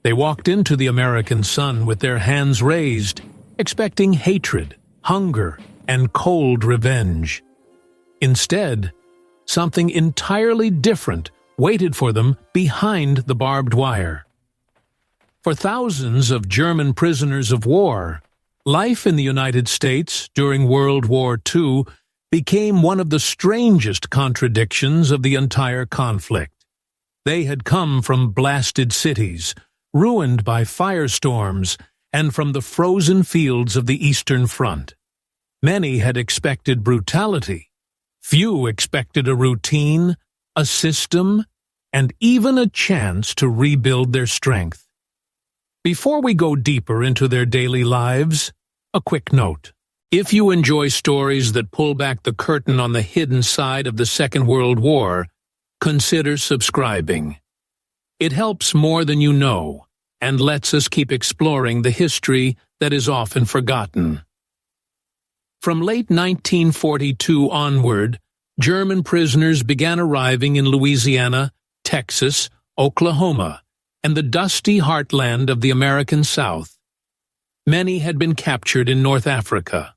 They walked into the American sun with their hands raised, expecting hatred, hunger, and cold revenge. Instead, something entirely different waited for them behind the barbed wire. For thousands of German prisoners of war, life in the United States during World War II became one of the strangest contradictions of the entire conflict. They had come from blasted cities, ruined by firestorms, and from the frozen fields of the Eastern Front. Many had expected brutality. Few expected a routine, a system, and even a chance to rebuild their strength. Before we go deeper into their daily lives, a quick note. If you enjoy stories that pull back the curtain on the hidden side of the Second World War, consider subscribing. It helps more than you know, and lets us keep exploring the history that is often forgotten. From late 1942 onward, German prisoners began arriving in Louisiana, Texas, Oklahoma, and the dusty heartland of the American South. Many had been captured in North Africa.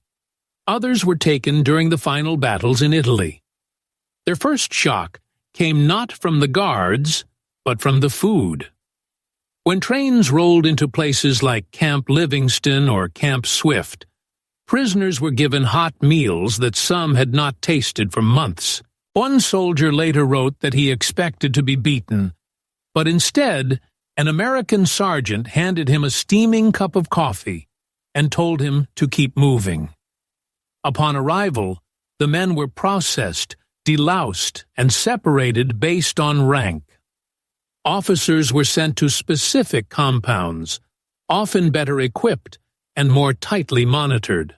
Others were taken during the final battles in Italy. Their first shock came not from the guards, but from the food. When trains rolled into places like Camp Livingston or Camp Swift, prisoners were given hot meals that some had not tasted for months. One soldier later wrote that he expected to be beaten, but instead, an American sergeant handed him a steaming cup of coffee and told him to keep moving. Upon arrival, the men were processed, deloused, and separated based on rank. Officers were sent to specific compounds, often better equipped and more tightly monitored.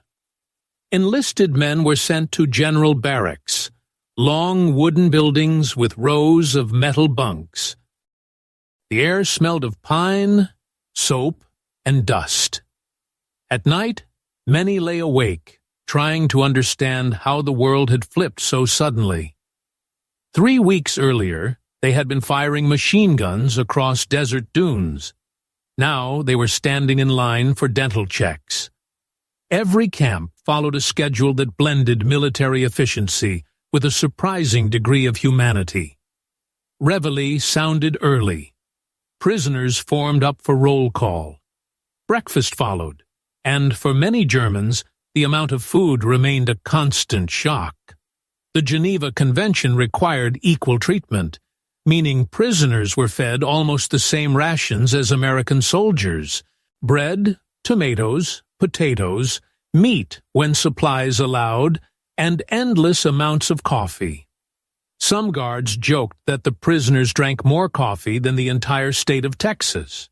Enlisted men were sent to general barracks, long wooden buildings with rows of metal bunks. The air smelled of pine, soap, and dust. At night, many lay awake, trying to understand how the world had flipped so suddenly. 3 weeks earlier, they had been firing machine guns across desert dunes. Now they were standing in line for dental checks. Every camp followed a schedule that blended military efficiency with a surprising degree of humanity. Reveille sounded early. Prisoners formed up for roll call. Breakfast followed, and for many Germans, the amount of food remained a constant shock. The Geneva Convention required equal treatment, meaning prisoners were fed almost the same rations as American soldiers: bread, tomatoes, potatoes, meat when supplies allowed, and endless amounts of coffee. Some guards joked that the prisoners drank more coffee than the entire state of Texas.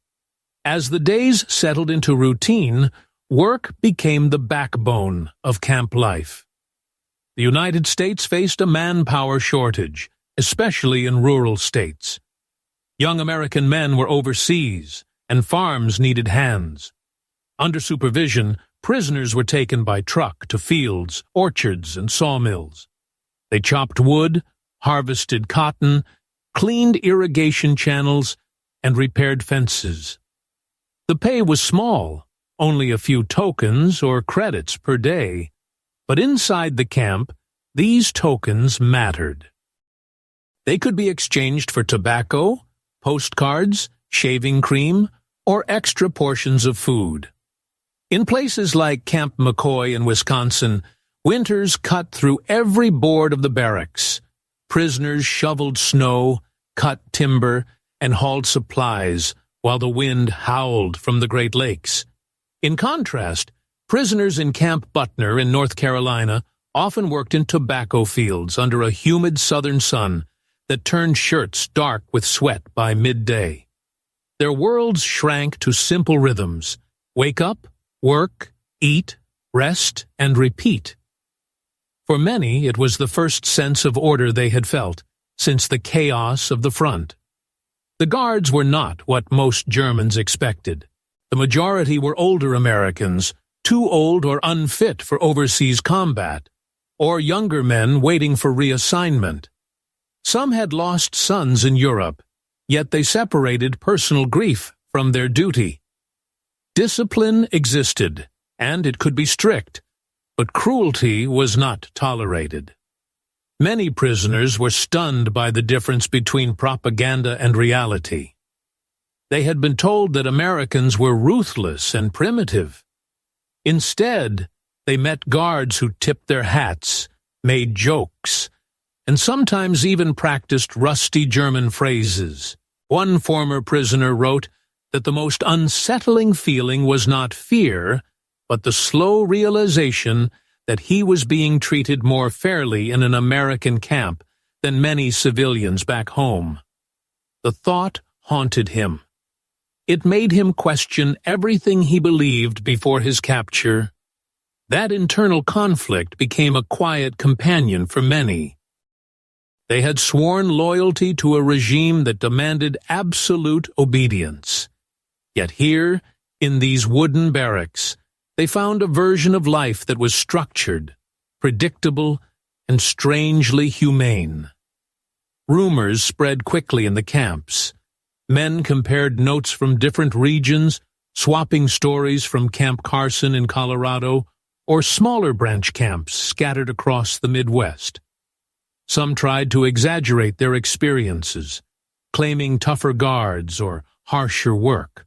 As the days settled into routine, work became the backbone of camp life. The United States faced a manpower shortage, especially in rural states. Young American men were overseas, and farms needed hands. Under supervision, prisoners were taken by truck to fields, orchards, and sawmills. They chopped wood, harvested cotton, cleaned irrigation channels, and repaired fences. The pay was small, only a few tokens or credits per day, but inside the camp, these tokens mattered. They could be exchanged for tobacco, postcards, shaving cream, or extra portions of food. In places like Camp McCoy in Wisconsin, winters cut through every board of the barracks. Prisoners shoveled snow, cut timber, and hauled supplies, while the wind howled from the Great Lakes. In contrast, prisoners in Camp Butner in North Carolina often worked in tobacco fields under a humid southern sun that turned shirts dark with sweat by midday. Their worlds shrank to simple rhythms: wake up, work, eat, rest, and repeat. For many, it was the first sense of order they had felt since the chaos of the front. The guards were not what most Germans expected. The majority were older Americans, too old or unfit for overseas combat, or younger men waiting for reassignment. Some had lost sons in Europe, yet they separated personal grief from their duty. Discipline existed, and it could be strict, but cruelty was not tolerated. Many prisoners were stunned by the difference between propaganda and reality. They had been told that Americans were ruthless and primitive. Instead, they met guards who tipped their hats, made jokes, and sometimes even practiced rusty German phrases. One former prisoner wrote that the most unsettling feeling was not fear, but the slow realization that he was being treated more fairly in an American camp than many civilians back home. The thought haunted him. It made him question everything he believed before his capture. That internal conflict became a quiet companion for many. They had sworn loyalty to a regime that demanded absolute obedience. Yet here, in these wooden barracks, they found a version of life that was structured, predictable, and strangely humane. Rumors spread quickly in the camps. Men compared notes from different regions, swapping stories from Camp Carson in Colorado or smaller branch camps scattered across the Midwest. Some tried to exaggerate their experiences, claiming tougher guards or harsher work.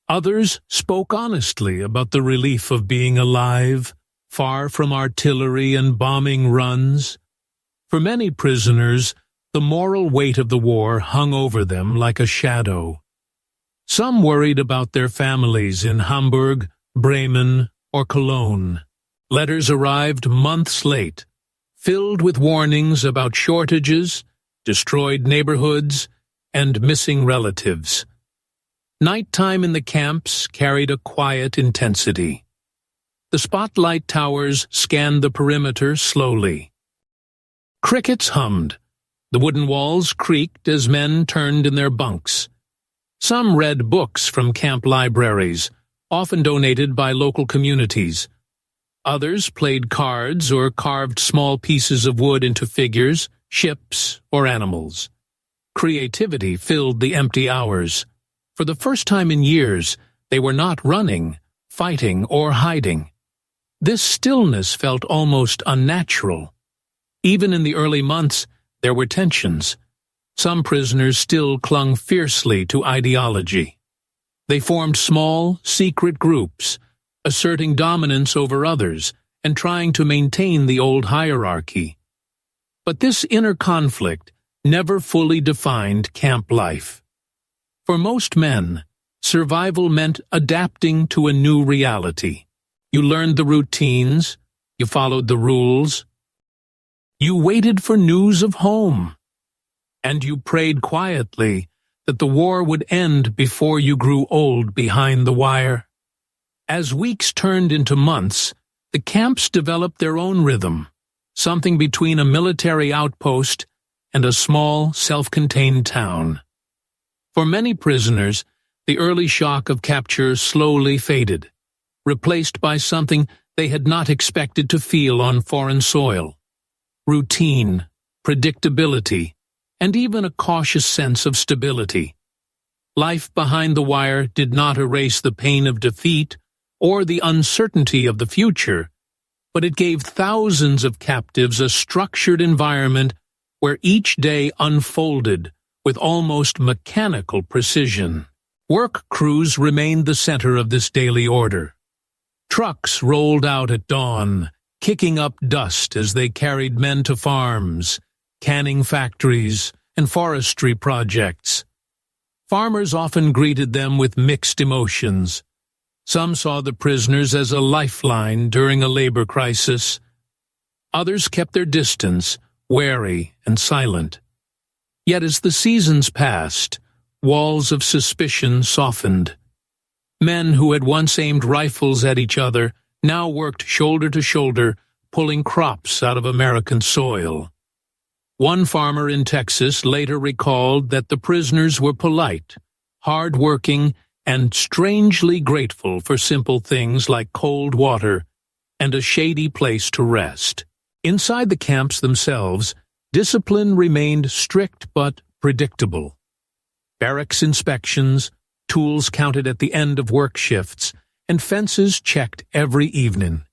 Others spoke honestly about the relief of being alive, far from artillery and bombing runs. For many prisoners, the moral weight of the war hung over them like a shadow. Some worried about their families in Hamburg, Bremen, or Cologne. Letters arrived months late, filled with warnings about shortages, destroyed neighborhoods, and missing relatives. Nighttime in the camps carried a quiet intensity. The spotlight towers scanned the perimeter slowly. Crickets hummed. The wooden walls creaked as men turned in their bunks. Some read books from camp libraries, often donated by local communities. Others played cards or carved small pieces of wood into figures, ships, or animals. Creativity filled the empty hours. For the first time in years, they were not running, fighting, or hiding. This stillness felt almost unnatural. Even in the early months, there were tensions. Some prisoners still clung fiercely to ideology. They formed small, secret groups, asserting dominance over others and trying to maintain the old hierarchy. But this inner conflict never fully defined camp life. For most men, survival meant adapting to a new reality. You learned the routines, you followed the rules, you waited for news of home, and you prayed quietly that the war would end before you grew old behind the wire. As weeks turned into months, the camps developed their own rhythm, something between a military outpost and a small, self-contained town. For many prisoners, the early shock of capture slowly faded, replaced by something they had not expected to feel on foreign soil. Routine, predictability, and even a cautious sense of stability. Life behind the wire did not erase the pain of defeat or the uncertainty of the future, but it gave thousands of captives a structured environment where each day unfolded with almost mechanical precision. Work crews remained the center of this daily order. Trucks rolled out at dawn, kicking up dust as they carried men to farms, canning factories, and forestry projects. Farmers often greeted them with mixed emotions. Some saw the prisoners as a lifeline during a labor crisis. Others kept their distance, wary and silent. Yet as the seasons passed, walls of suspicion softened. Men who had once aimed rifles at each other now worked shoulder to shoulder, pulling crops out of American soil. One farmer in Texas later recalled that the prisoners were polite, hard-working, and strangely grateful for simple things like cold water and a shady place to rest. Inside the camps themselves, discipline remained strict but predictable. Barracks inspections, tools counted at the end of work shifts, and fences checked every evening.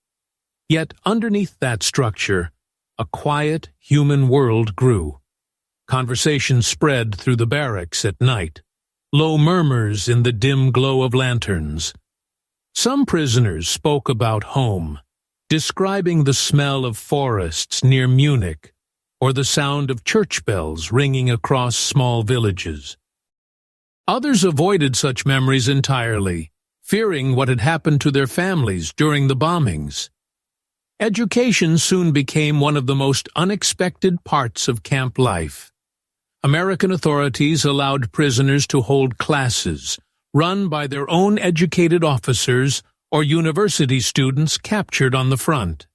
Yet underneath that structure, a quiet human world grew. Conversation spread through the barracks at night, low murmurs in the dim glow of lanterns. Some prisoners spoke about home, describing the smell of forests near Munich or the sound of church bells ringing across small villages. Others avoided such memories entirely, fearing what had happened to their families during the bombings. Education soon became one of the most unexpected parts of camp life. American authorities allowed prisoners to hold classes run by their own educated officers or university students captured on the front.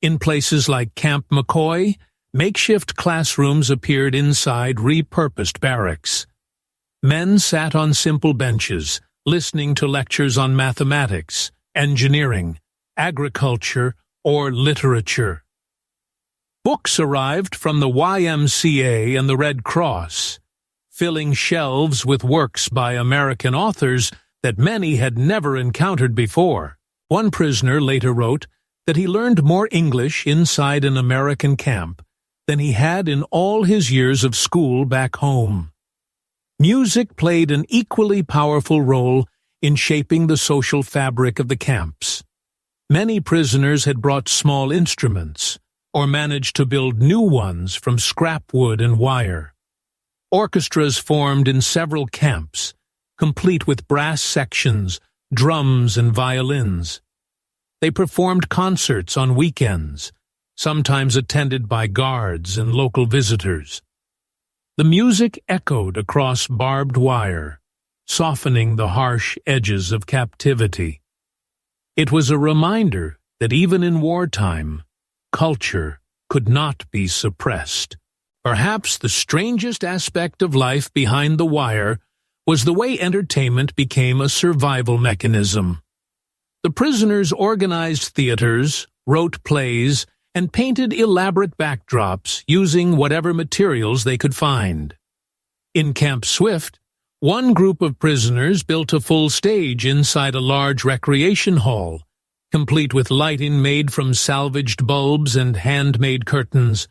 In places like Camp McCoy, makeshift classrooms appeared inside repurposed barracks. Men sat on simple benches, listening to lectures on mathematics, engineering, agriculture, or literature. Books arrived from the YMCA and the Red Cross, filling shelves with works by American authors that many had never encountered before. One prisoner later wrote that he learned more English inside an American camp than he had in all his years of school back home. Music played an equally powerful role in shaping the social fabric of the camps. Many prisoners had brought small instruments, or managed to build new ones from scrap wood and wire. Orchestras formed in several camps, complete with brass sections, drums, and violins. They performed concerts on weekends, sometimes attended by guards and local visitors. The music echoed across barbed wire, softening the harsh edges of captivity. It was a reminder that even in wartime, culture could not be suppressed. Perhaps the strangest aspect of life behind the wire was the way entertainment became a survival mechanism. The prisoners organized theaters, wrote plays, and painted elaborate backdrops using whatever materials they could find. In Camp Swift, one group of prisoners built a full stage inside a large recreation hall, complete with lighting made from salvaged bulbs and handmade curtains.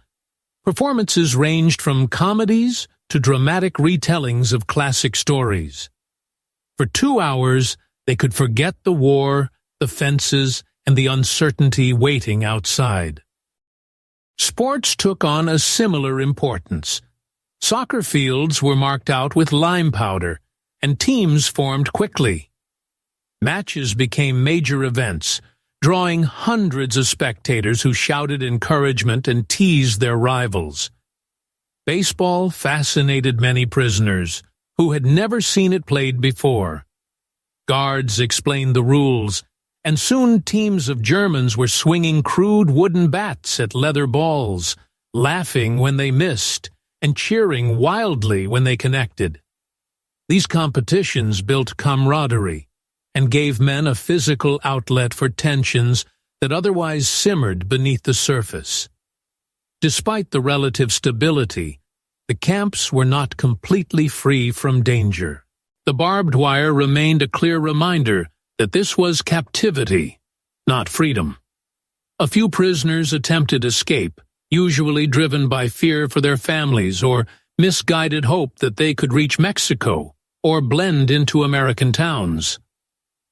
Performances ranged from comedies to dramatic retellings of classic stories. For 2 hours, they could forget the war, the fences, and the uncertainty waiting outside. Sports took on a similar importance. Soccer fields were marked out with lime powder, and teams formed quickly. Matches became major events, drawing hundreds of spectators who shouted encouragement and teased their rivals. Baseball fascinated many prisoners who had never seen it played before. Guards explained the rules, and soon teams of Germans were swinging crude wooden bats at leather balls, laughing when they missed, and cheering wildly when they connected. These competitions built camaraderie and gave men a physical outlet for tensions that otherwise simmered beneath the surface. Despite the relative stability, the camps were not completely free from danger. The barbed wire remained a clear reminder that this was captivity, not freedom. A few prisoners attempted escape, usually driven by fear for their families or misguided hope that they could reach Mexico or blend into American towns.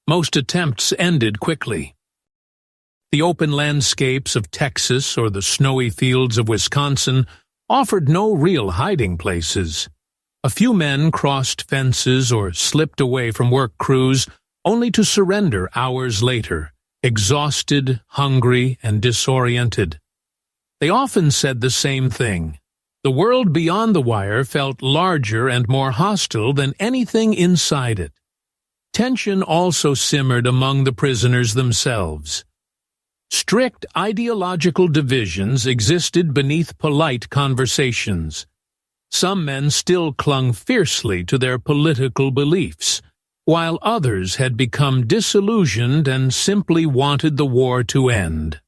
Most attempts ended quickly. The open landscapes of Texas or the snowy fields of Wisconsin offered no real hiding places. A few men crossed fences or slipped away from work crews only to surrender hours later, exhausted, hungry, and disoriented. They often said the same thing. The world beyond the wire felt larger and more hostile than anything inside it. Tension also simmered among the prisoners themselves. Strict ideological divisions existed beneath polite conversations. Some men still clung fiercely to their political beliefs, while others had become disillusioned and simply wanted the war to end.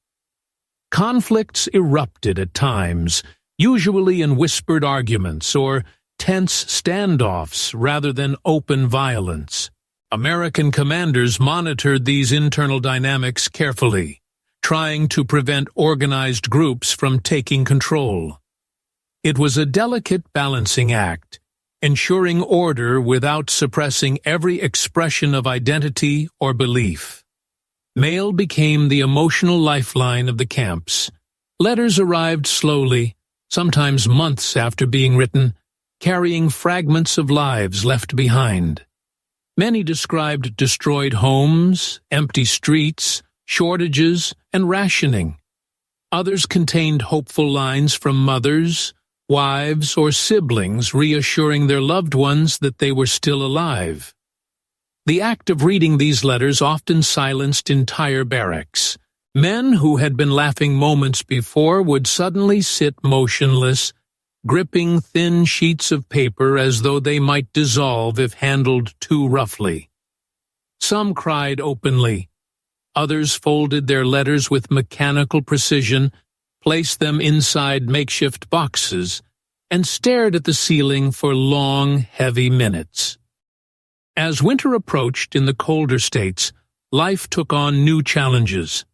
Conflicts erupted at times, usually in whispered arguments or tense standoffs rather than open violence. American commanders monitored these internal dynamics carefully, trying to prevent organized groups from taking control. It was a delicate balancing act, ensuring order without suppressing every expression of identity or belief. Mail became the emotional lifeline of the camps. Letters arrived slowly, sometimes months after being written, carrying fragments of lives left behind. Many described destroyed homes, empty streets, shortages, and rationing. Others contained hopeful lines from mothers, wives, or siblings reassuring their loved ones that they were still alive. The act of reading these letters often silenced entire barracks. Men who had been laughing moments before would suddenly sit motionless, gripping thin sheets of paper as though they might dissolve if handled too roughly. Some cried openly. Others folded their letters with mechanical precision, placed them inside makeshift boxes, and stared at the ceiling for long, heavy minutes. As winter approached in the colder states, life took on new challenges.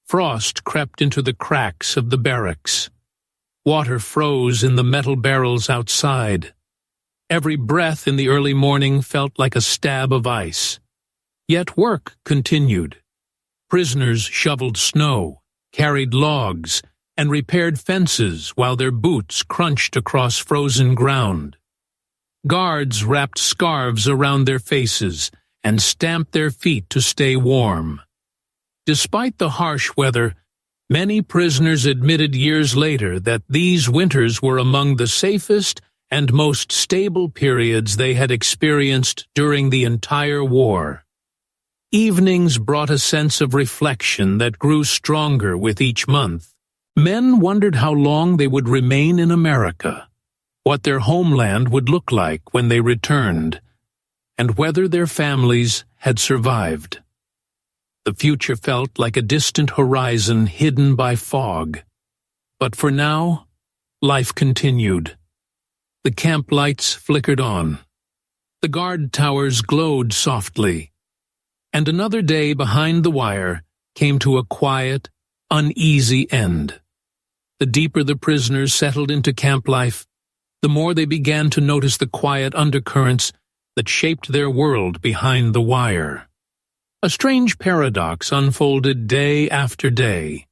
Frost crept into the cracks of the barracks. Water froze in the metal barrels outside. Every breath in the early morning felt like a stab of ice. Yet work continued. Prisoners shoveled snow, carried logs, and repaired fences while their boots crunched across frozen ground. Guards wrapped scarves around their faces and stamped their feet to stay warm. Despite the harsh weather, many prisoners admitted years later that these winters were among the safest and most stable periods they had experienced during the entire war. Evenings brought a sense of reflection that grew stronger with each month. Men wondered how long they would remain in America, what their homeland would look like when they returned, and whether their families had survived. The future felt like a distant horizon hidden by fog. But for now, life continued. The camp lights flickered on. The guard towers glowed softly. And another day behind the wire came to a quiet, uneasy end. The deeper the prisoners settled into camp life, the more they began to notice the quiet undercurrents that shaped their world behind the wire. A strange paradox unfolded day after day.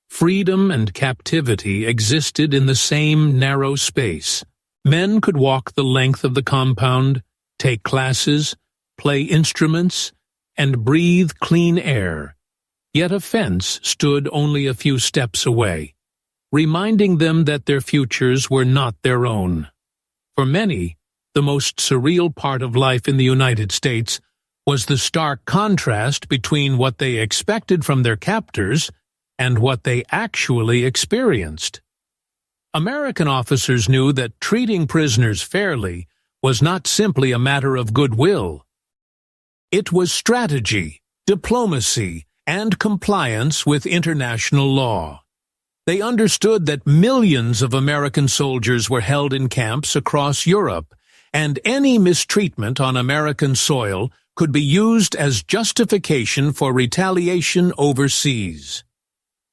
Freedom and captivity existed in the same narrow space. Men could walk the length of the compound, take classes, play instruments, and breathe clean air. Yet a fence stood only a few steps away, reminding them that their futures were not their own. For many, the most surreal part of life in the United States was the stark contrast between what they expected from their captors and what they actually experienced. American officers knew that treating prisoners fairly was not simply a matter of goodwill. It was strategy, diplomacy, and compliance with international law. They understood that millions of American soldiers were held in camps across Europe, and any mistreatment on American soil could be used as justification for retaliation overseas.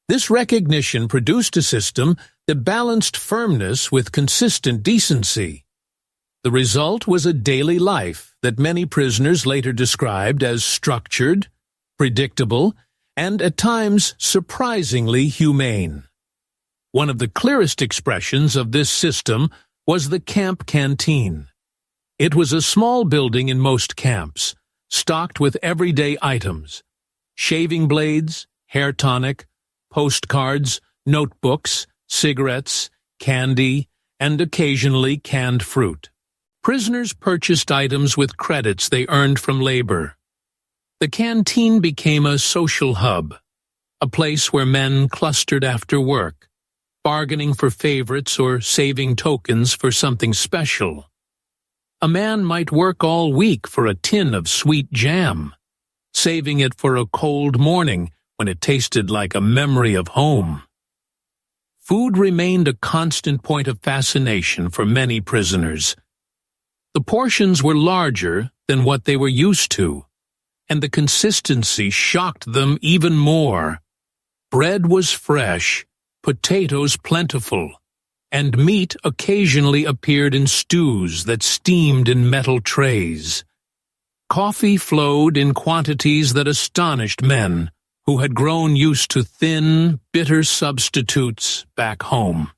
This recognition produced a system that balanced firmness with consistent decency. The result was a daily life that many prisoners later described as structured, predictable, and at times surprisingly humane. One of the clearest expressions of this system was the camp canteen. It was a small building in most camps, stocked with everyday items: shaving blades, hair tonic, postcards, notebooks, cigarettes, candy, and occasionally canned fruit. Prisoners purchased items with credits they earned from labor. The canteen became a social hub, a place where men clustered after work, bargaining for favorites or saving tokens for something special. A man might work all week for a tin of sweet jam, saving it for a cold morning when it tasted like a memory of home. food remained a constant point of fascination for many prisoners. The portions were larger than what they were used to, and the consistency shocked them even more. Bread was fresh, potatoes plentiful, and meat occasionally appeared in stews that steamed in metal trays. Coffee flowed in quantities that astonished men who had grown used to thin, bitter substitutes back home.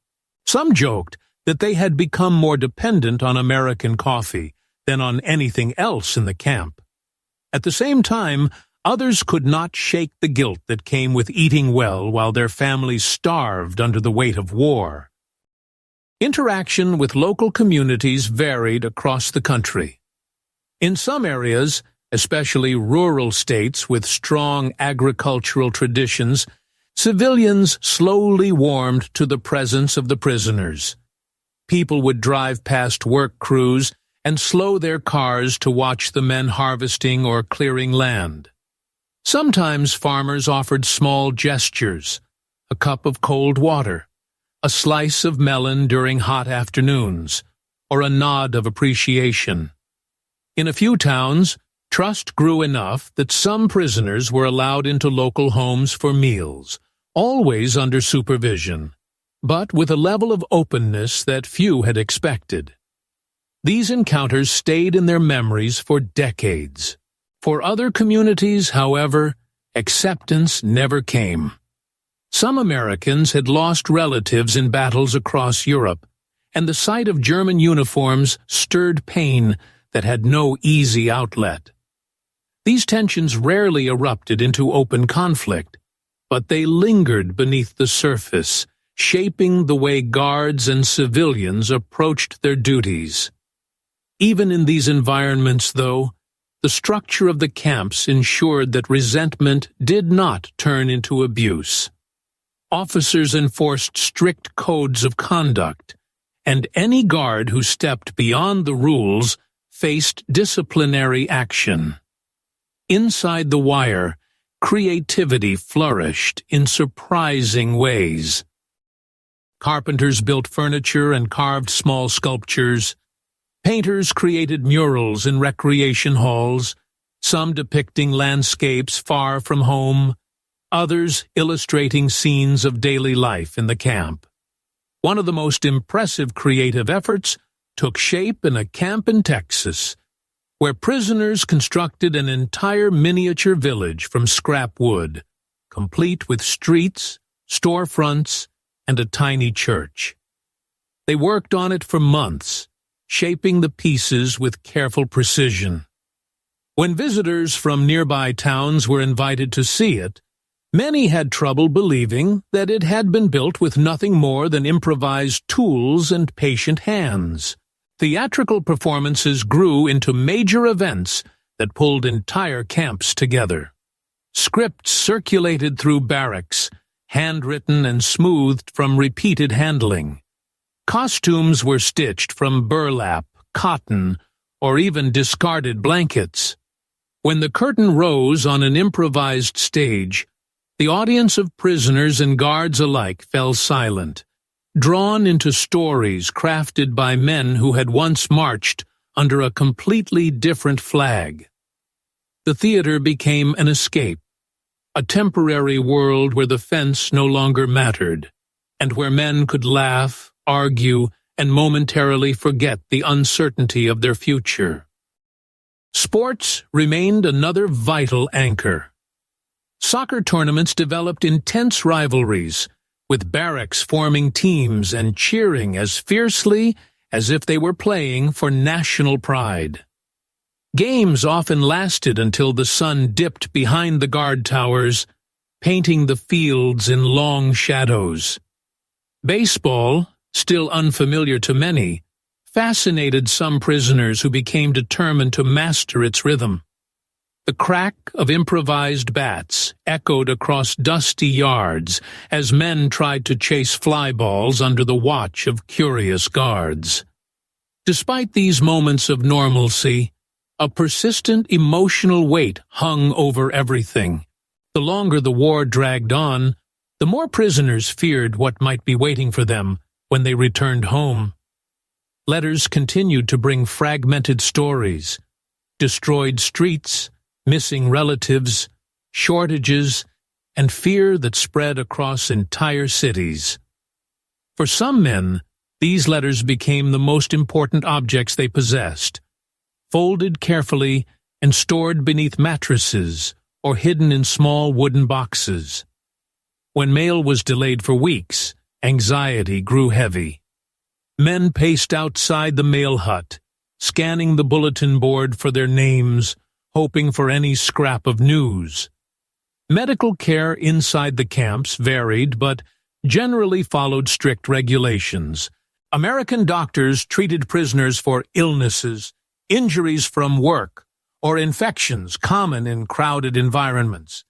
Some joked that they had become more dependent on American coffee than on anything else in the camp. At the same time, others could not shake the guilt that came with eating well while their families starved under the weight of war. Interaction with local communities varied across the country. In some areas, especially rural states with strong agricultural traditions, civilians slowly warmed to the presence of the prisoners. People would drive past work crews and slow their cars to watch the men harvesting or clearing land. Sometimes farmers offered small gestures, a cup of cold water, a slice of melon during hot afternoons, or a nod of appreciation. In a few towns, trust grew enough that some prisoners were allowed into local homes for meals, always under supervision, but with a level of openness that few had expected. These encounters stayed in their memories for decades. For other communities, however, acceptance never came. Some Americans had lost relatives in battles across Europe, and the sight of German uniforms stirred pain that had no easy outlet. These tensions rarely erupted into open conflict, but they lingered beneath the surface, shaping the way guards and civilians approached their duties. Even in these environments, though, the structure of the camps ensured that resentment did not turn into abuse. Officers enforced strict codes of conduct, and any guard who stepped beyond the rules faced disciplinary action. Inside the wire, creativity flourished in surprising ways. Carpenters built furniture and carved small sculptures. Painters created murals in recreation halls, some depicting landscapes far from home, others illustrating scenes of daily life in the camp. One of the most impressive creative efforts took shape in a camp in Texas, where prisoners constructed an entire miniature village from scrap wood, complete with streets, storefronts, and a tiny church. They worked on it for months, shaping the pieces with careful precision. When visitors from nearby towns were invited to see it, many had trouble believing that it had been built with nothing more than improvised tools and patient hands. Theatrical performances grew into major events that pulled entire camps together. Scripts circulated through barracks, handwritten and smoothed from repeated handling. Costumes were stitched from burlap, cotton, or even discarded blankets. When the curtain rose on an improvised stage, the audience of prisoners and guards alike fell silent, drawn into stories crafted by men who had once marched under a completely different flag. The theater became an escape, a temporary world where the fence no longer mattered, and where men could laugh, argue, and momentarily forget the uncertainty of their future. Sports remained another vital anchor. Soccer tournaments developed intense rivalries, with barracks forming teams and cheering as fiercely as if they were playing for national pride. Games often lasted until the sun dipped behind the guard towers, painting the fields in long shadows. Baseball, still unfamiliar to many, fascinated some prisoners who became determined to master its rhythm. The crack of improvised bats echoed across dusty yards as men tried to chase fly balls under the watch of curious guards. Despite these moments of normalcy, a persistent emotional weight hung over everything. The longer the war dragged on, the more prisoners feared what might be waiting for them when they returned home. Letters continued to bring fragmented stories, destroyed streets, missing relatives, shortages, and fear that spread across entire cities. For some men, these letters became the most important objects they possessed, folded carefully and stored beneath mattresses or hidden in small wooden boxes. When mail was delayed for weeks, anxiety grew heavy. Men paced outside the mail hut, scanning the bulletin board for their names, hoping for any scrap of news. Medical care inside the camps varied, but generally followed strict regulations. American doctors treated prisoners for illnesses, injuries from work, or infections common in crowded environments.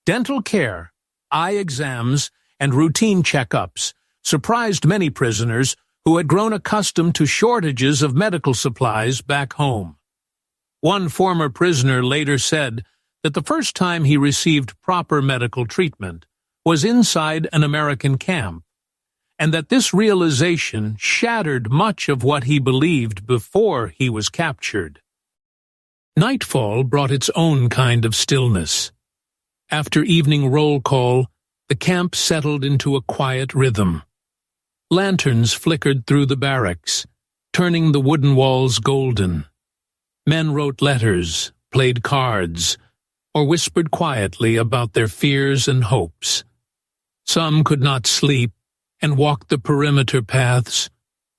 Dental care, eye exams, and routine checkups surprised many prisoners who had grown accustomed to shortages of medical supplies back home. One former prisoner later said that the first time he received proper medical treatment was inside an American camp, and that this realization shattered much of what he believed before he was captured. Nightfall brought its own kind of stillness. After evening roll call, the camp settled into a quiet rhythm. Lanterns flickered through the barracks, turning the wooden walls golden. Men wrote letters, played cards, or whispered quietly about their fears and hopes. Some could not sleep and walked the perimeter paths,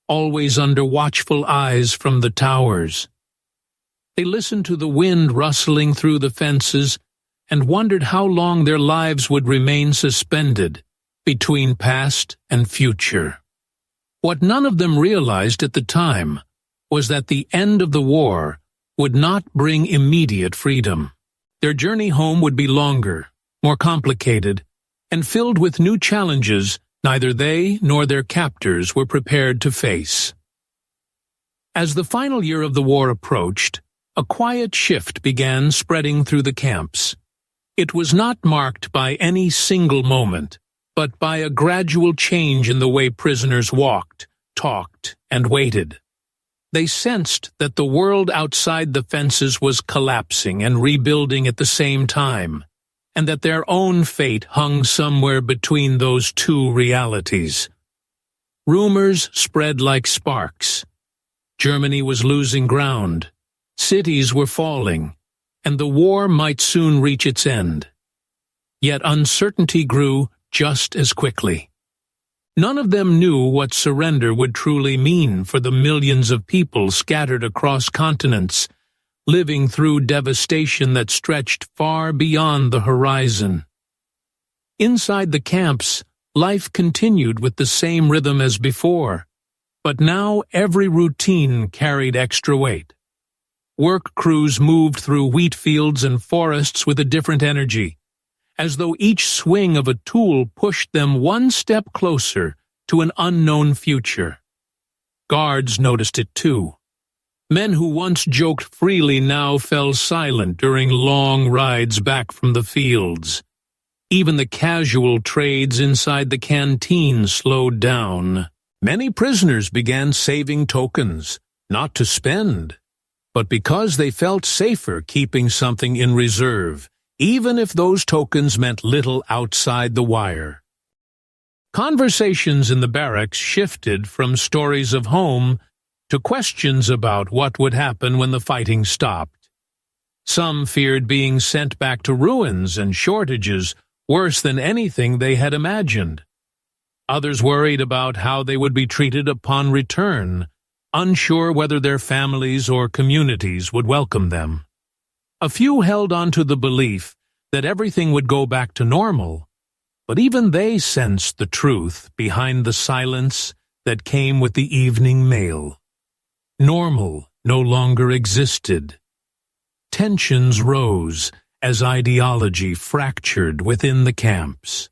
always under watchful eyes from the towers. They listened to the wind rustling through the fences and wondered how long their lives would remain suspended between past and future. What none of them realized at the time was that the end of the war would not bring immediate freedom. Their journey home would be longer, more complicated, and filled with new challenges neither they nor their captors were prepared to face. As the final year of the war approached, a quiet shift began spreading through the camps. It was not marked by any single moment, but by a gradual change in the way prisoners walked, talked, and waited. They sensed that the world outside the fences was collapsing and rebuilding at the same time, and that their own fate hung somewhere between those two realities. Rumors spread like sparks. Germany was losing ground, cities were falling, and the war might soon reach its end. Yet uncertainty grew just as quickly. None of them knew what surrender would truly mean for the millions of people scattered across continents, living through devastation that stretched far beyond the horizon. Inside the camps, life continued with the same rhythm as before, but now every routine carried extra weight. Work crews moved through wheat fields and forests with a different energy, as though each swing of a tool pushed them one step closer to an unknown future. Guards noticed it too. Men who once joked freely now fell silent during long rides back from the fields. Even the casual trades inside the canteen slowed down. Many prisoners began saving tokens, not to spend, but because they felt safer keeping something in reserve, even if those tokens meant little outside the wire. Conversations in the barracks shifted from stories of home to questions about what would happen when the fighting stopped. Some feared being sent back to ruins and shortages worse than anything they had imagined. Others worried about how they would be treated upon return, unsure whether their families or communities would welcome them. A few held on to the belief that everything would go back to normal, but even they sensed the truth behind the silence that came with the evening mail. Normal no longer existed. Tensions rose as ideology fractured within the camps.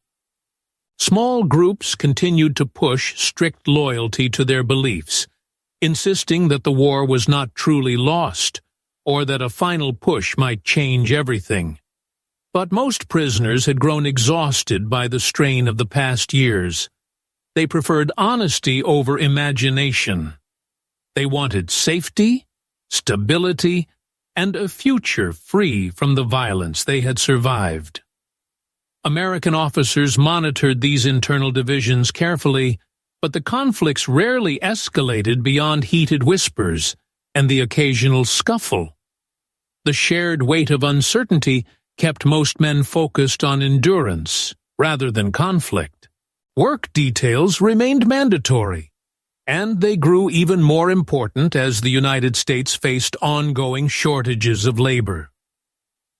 Small groups continued to push strict loyalty to their beliefs, insisting that the war was not truly lost, or that a final push might change everything. But most prisoners had grown exhausted by the strain of the past years. They preferred honesty over imagination. They wanted safety, stability, and a future free from the violence they had survived. American officers monitored these internal divisions carefully, but the conflicts rarely escalated beyond heated whispers and the occasional scuffle. The shared weight of uncertainty kept most men focused on endurance rather than conflict. Work details remained mandatory, and they grew even more important as the United States faced ongoing shortages of labor.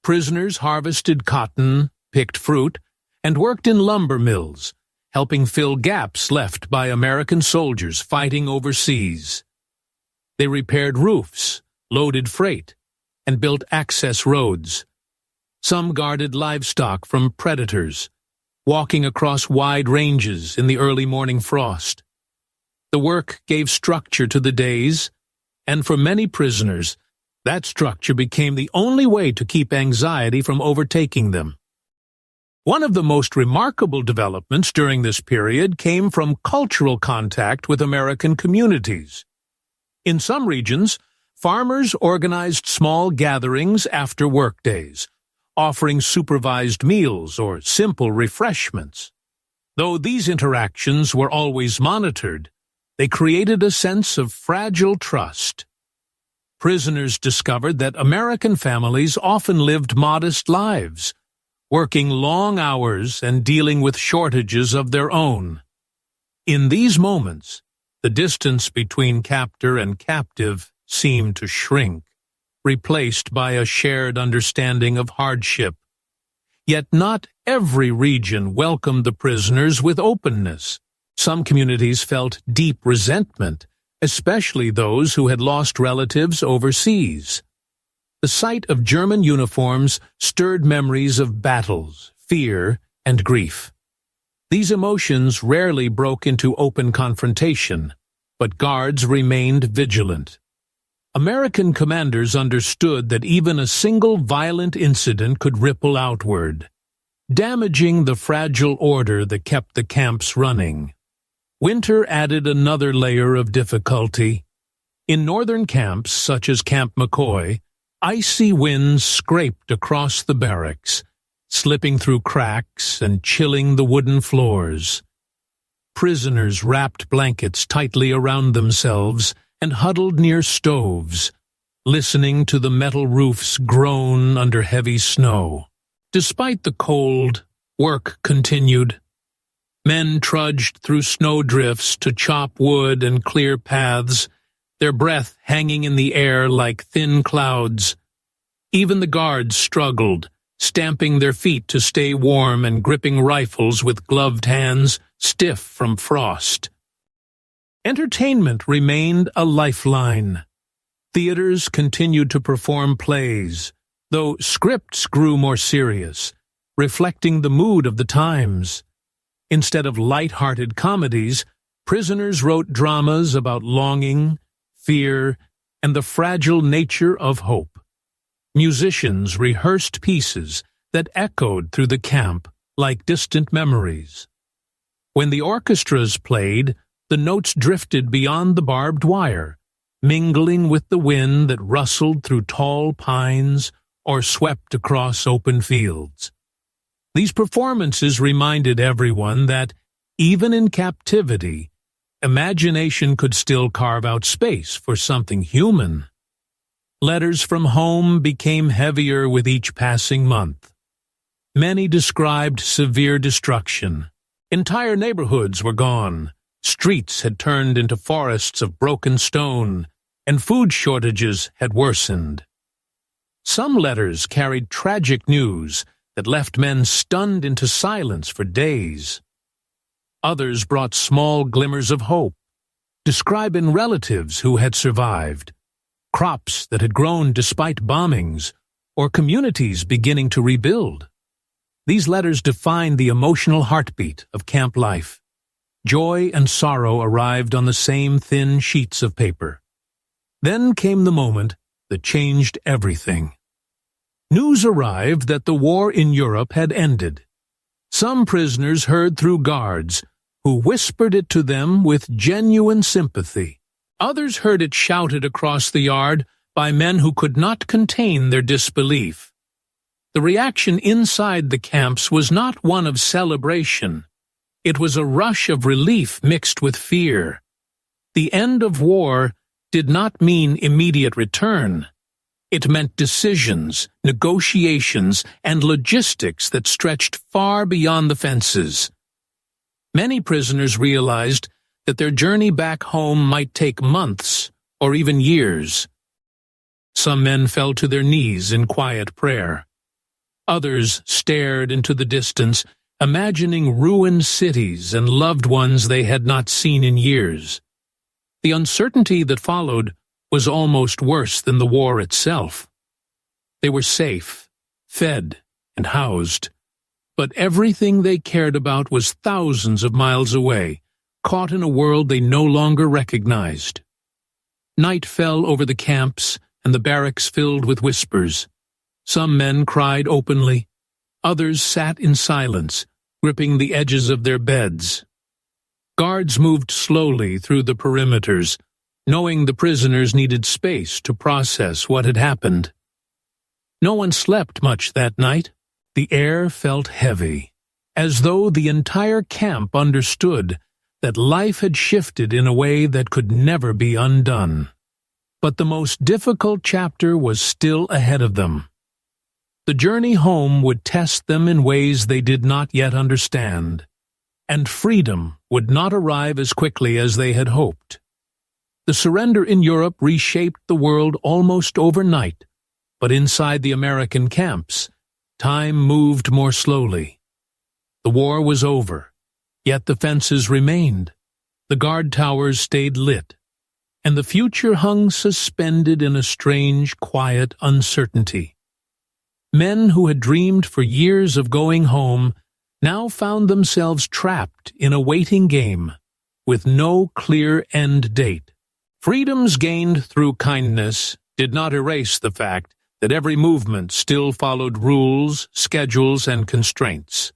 Prisoners harvested cotton, picked fruit, and worked in lumber mills, helping fill gaps left by American soldiers fighting overseas. They repaired roofs, loaded freight, and built access roads. Some guarded livestock from predators, walking across wide ranges in the early morning frost. The work gave structure to the days, and for many prisoners, that structure became the only way to keep anxiety from overtaking them. One of the most remarkable developments during this period came from cultural contact with American communities. In some regions, farmers organized small gatherings after workdays, offering supervised meals or simple refreshments. Though these interactions were always monitored, they created a sense of fragile trust. Prisoners discovered that American families often lived modest lives, working long hours and dealing with shortages of their own. In these moments, the distance between captor and captive seemed to shrink, replaced by a shared understanding of hardship. Yet not every region welcomed the prisoners with openness. Some communities felt deep resentment, especially those who had lost relatives overseas. The sight of German uniforms stirred memories of battles, fear, and grief. These emotions rarely broke into open confrontation, but guards remained vigilant. American commanders understood that even a single violent incident could ripple outward, damaging the fragile order that kept the camps running. Winter added another layer of difficulty. In northern camps, such as Camp McCoy, icy winds scraped across the barracks, slipping through cracks and chilling the wooden floors. Prisoners wrapped blankets tightly around themselves and huddled near stoves, listening to the metal roofs groan under heavy snow. Despite the cold, work continued. Men trudged through snowdrifts to chop wood and clear paths, their breath hanging in the air like thin clouds. Even the guards struggled, stamping their feet to stay warm and gripping rifles with gloved hands, stiff from frost. Entertainment remained a lifeline. Theaters continued to perform plays, though scripts grew more serious, reflecting the mood of the times. Instead of light-hearted comedies, prisoners wrote dramas about longing, fear, and the fragile nature of hope. Musicians rehearsed pieces that echoed through the camp like distant memories. When the orchestras played, the notes drifted beyond the barbed wire, mingling with the wind that rustled through tall pines or swept across open fields. These performances reminded everyone that, even in captivity, imagination could still carve out space for something human. Letters from home became heavier with each passing month. Many described severe destruction. Entire neighborhoods were gone. Streets had turned into forests of broken stone, and food shortages had worsened. Some letters carried tragic news that left men stunned into silence for days. Others brought small glimmers of hope, describing relatives who had survived, crops that had grown despite bombings, or communities beginning to rebuild. These letters defined the emotional heartbeat of camp life. Joy and sorrow arrived on the same thin sheets of paper. Then came the moment that changed everything. News arrived that the war in Europe had ended. Some prisoners heard through guards, who whispered it to them with genuine sympathy. Others heard it shouted across the yard by men who could not contain their disbelief. The reaction inside the camps was not one of celebration. It was a rush of relief mixed with fear. The end of war did not mean immediate return. It meant decisions, negotiations, and logistics that stretched far beyond the fences. Many prisoners realized that their journey back home might take months or even years. Some men fell to their knees in quiet prayer. Others stared into the distance, imagining ruined cities and loved ones they had not seen in years. The uncertainty that followed was almost worse than the war itself. They were safe, fed, and housed, but everything they cared about was thousands of miles away, caught in a world they no longer recognized. Night fell over the camps, and the barracks filled with whispers. Some men cried openly. Others sat in silence, gripping the edges of their beds. Guards moved slowly through the perimeters, knowing the prisoners needed space to process what had happened. No one slept much that night. The air felt heavy, as though the entire camp understood that life had shifted in a way that could never be undone. But the most difficult chapter was still ahead of them. The journey home would test them in ways they did not yet understand, and freedom would not arrive as quickly as they had hoped. The surrender in Europe reshaped the world almost overnight, but inside the American camps, time moved more slowly. The war was over, yet the fences remained. The guard towers stayed lit, and the future hung suspended in a strange, quiet uncertainty. Men who had dreamed for years of going home now found themselves trapped in a waiting game, with no clear end date. Freedoms gained through kindness did not erase the fact that every movement still followed rules, schedules, and constraints.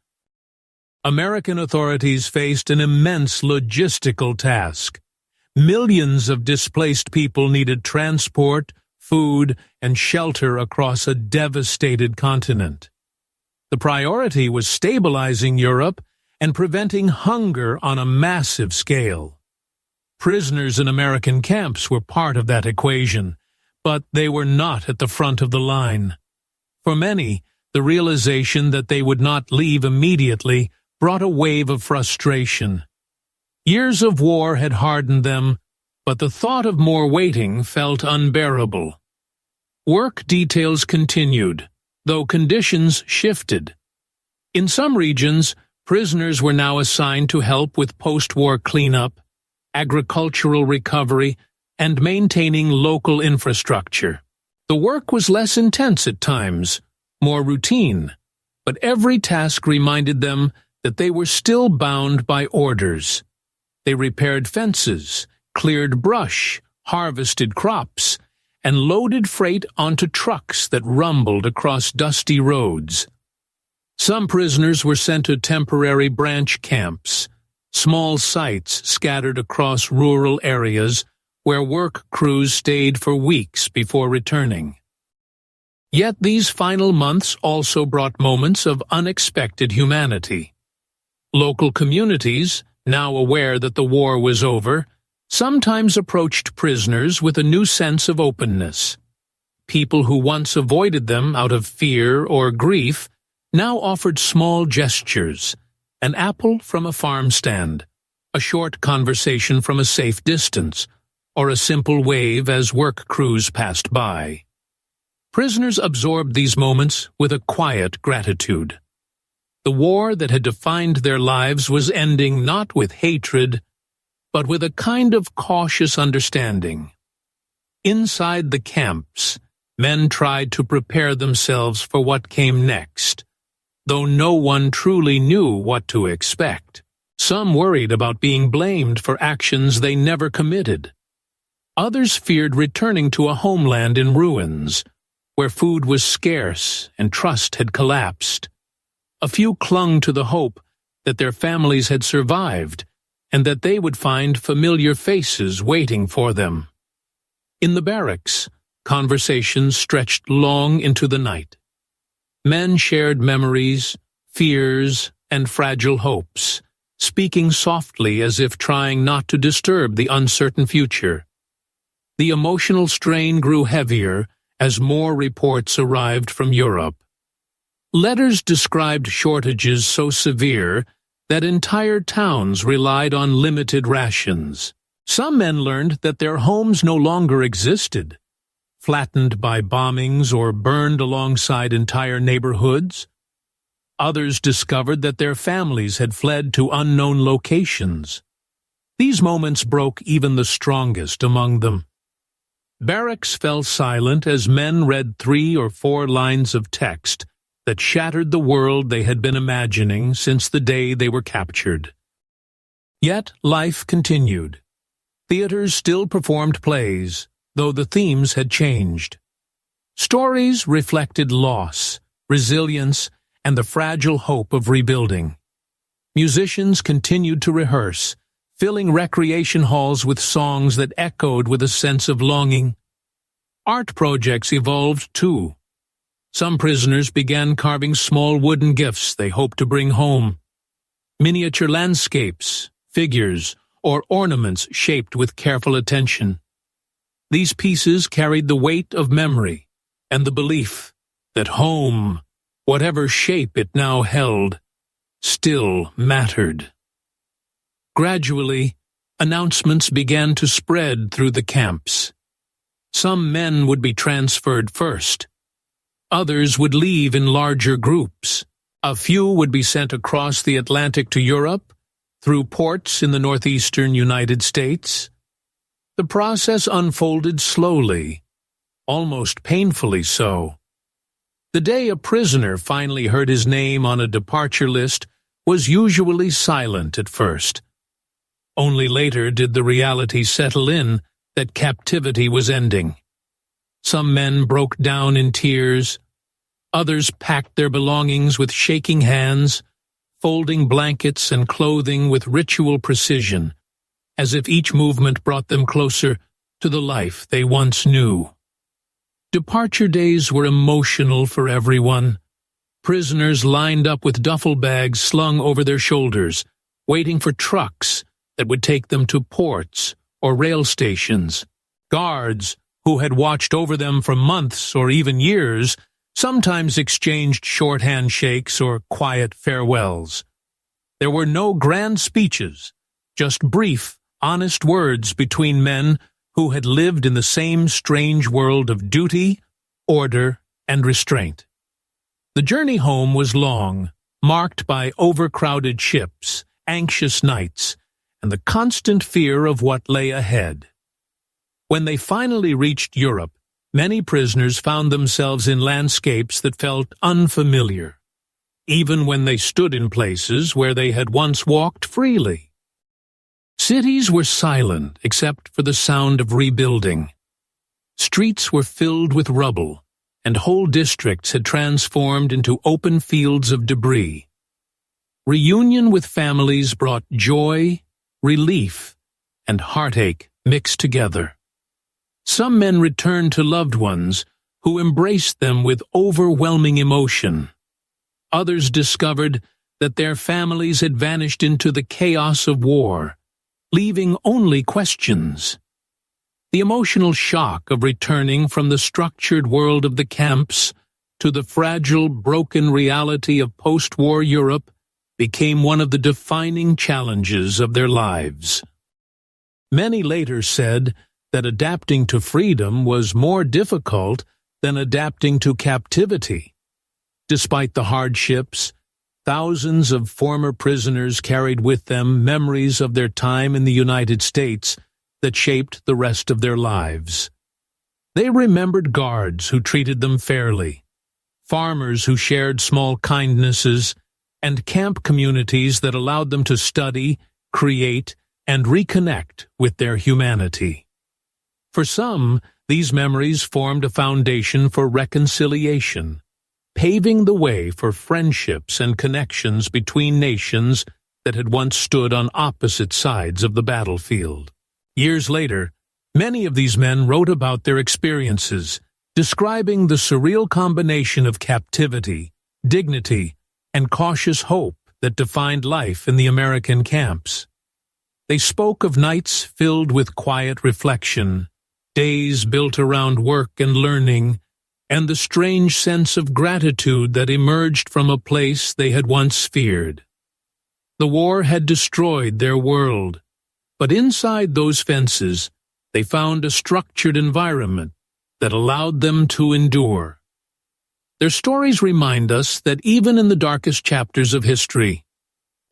American authorities faced an immense logistical task. Millions of displaced people needed transport, food, and shelter across a devastated continent. The priority was stabilizing Europe and preventing hunger on a massive scale. Prisoners in American camps were part of that equation, but they were not at the front of the line. For many, the realization that they would not leave immediately brought a wave of frustration. Years of war had hardened them, but the thought of more waiting felt unbearable. Work details continued, though conditions shifted. In some regions, prisoners were now assigned to help with post-war cleanup, agricultural recovery, and maintaining local infrastructure. The work was less intense at times, more routine, but every task reminded them that they were still bound by orders. They repaired fences, cleared brush, harvested crops, and loaded freight onto trucks that rumbled across dusty roads. Some prisoners were sent to temporary branch camps, small sites scattered across rural areas where work crews stayed for weeks before returning. Yet these final months also brought moments of unexpected humanity. Local communities, now aware that the war was over, sometimes approached prisoners with a new sense of openness. People who once avoided them out of fear or grief now offered small gestures, an apple from a farm stand, a short conversation from a safe distance, or a simple wave as work crews passed by. Prisoners absorbed these moments with a quiet gratitude. The war that had defined their lives was ending not with hatred, but with a kind of cautious understanding. Inside the camps, men tried to prepare themselves for what came next, though no one truly knew what to expect. Some worried about being blamed for actions they never committed. Others feared returning to a homeland in ruins, where food was scarce and trust had collapsed. A few clung to the hope that their families had survived and that they would find familiar faces waiting for them. In the barracks, conversations stretched long into the night. Men shared memories, fears, and fragile hopes, speaking softly as if trying not to disturb the uncertain future. The emotional strain grew heavier as more reports arrived from Europe. Letters described shortages so severe that entire towns relied on limited rations. Some men learned that their homes no longer existed, flattened by bombings or burned alongside entire neighborhoods. Others discovered that their families had fled to unknown locations. These moments broke even the strongest among them. Barracks fell silent as men read 3 or 4 lines of text that shattered the world they had been imagining since the day they were captured. Yet life continued. Theaters still performed plays, though the themes had changed. Stories reflected loss, resilience, and the fragile hope of rebuilding. Musicians continued to rehearse, filling recreation halls with songs that echoed with a sense of longing. Art projects evolved too. Some prisoners began carving small wooden gifts they hoped to bring home. Miniature landscapes, figures, or ornaments shaped with careful attention. These pieces carried the weight of memory and the belief that home, whatever shape it now held, still mattered. Gradually, announcements began to spread through the camps. Some men would be transferred first. Others would leave in larger groups. A few would be sent across the Atlantic to Europe, through ports in the northeastern United States. The process unfolded slowly, almost painfully so. The day a prisoner finally heard his name on a departure list was usually silent at first. Only later did the reality settle in that captivity was ending. Some men broke down in tears. Others packed their belongings with shaking hands, folding blankets and clothing with ritual precision, as if each movement brought them closer to the life they once knew. Departure days were emotional for everyone. Prisoners lined up with duffel bags slung over their shoulders, waiting for trucks that would take them to ports or rail stations. Guards, who had watched over them for months or even years, sometimes exchanged short handshakes or quiet farewells. There were no grand speeches, just brief, honest words between men who had lived in the same strange world of duty, order, and restraint. The journey home was long, marked by overcrowded ships, anxious nights, and the constant fear of what lay ahead. When they finally reached Europe, many prisoners found themselves in landscapes that felt unfamiliar, even when they stood in places where they had once walked freely. Cities were silent except for the sound of rebuilding. Streets were filled with rubble, and whole districts had transformed into open fields of debris. Reunion with families brought joy, relief, and heartache mixed together. Some men returned to loved ones who embraced them with overwhelming emotion. Others discovered that their families had vanished into the chaos of war, leaving only questions. The emotional shock of returning from the structured world of the camps to the fragile, broken reality of post-war Europe became one of the defining challenges of their lives. Many later said that adapting to freedom was more difficult than adapting to captivity. Despite the hardships, thousands of former prisoners carried with them memories of their time in the United States that shaped the rest of their lives. They remembered guards who treated them fairly, farmers who shared small kindnesses, and camp communities that allowed them to study, create, and reconnect with their humanity. For some, These memories formed a foundation for reconciliation, paving the way for friendships and connections between nations that had once stood on opposite sides of the battlefield. Years later, many of these men wrote about their experiences, describing the surreal combination of captivity, dignity, and cautious hope that defined life in the American camps. They spoke of nights filled with quiet reflection, days built around work and learning, and the strange sense of gratitude that emerged from a place they had once feared. The war had destroyed their world, but inside those fences they found a structured environment that allowed them to endure. Their stories remind us that even in the darkest chapters of history,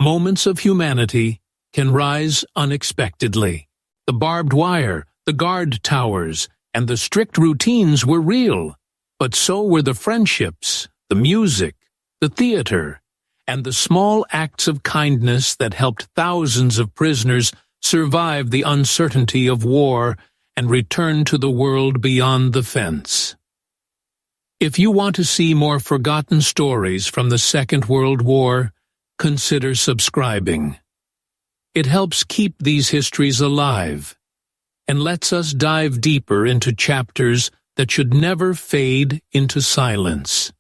moments of humanity can rise unexpectedly. The barbed wire, the guard towers, and the strict routines were real, but so were the friendships, the music, the theater, and the small acts of kindness that helped thousands of prisoners survive the uncertainty of war and return to the world beyond the fence. If you want to see more forgotten stories from the Second World War, consider subscribing. It helps keep these histories alive and lets us dive deeper into chapters that should never fade into silence.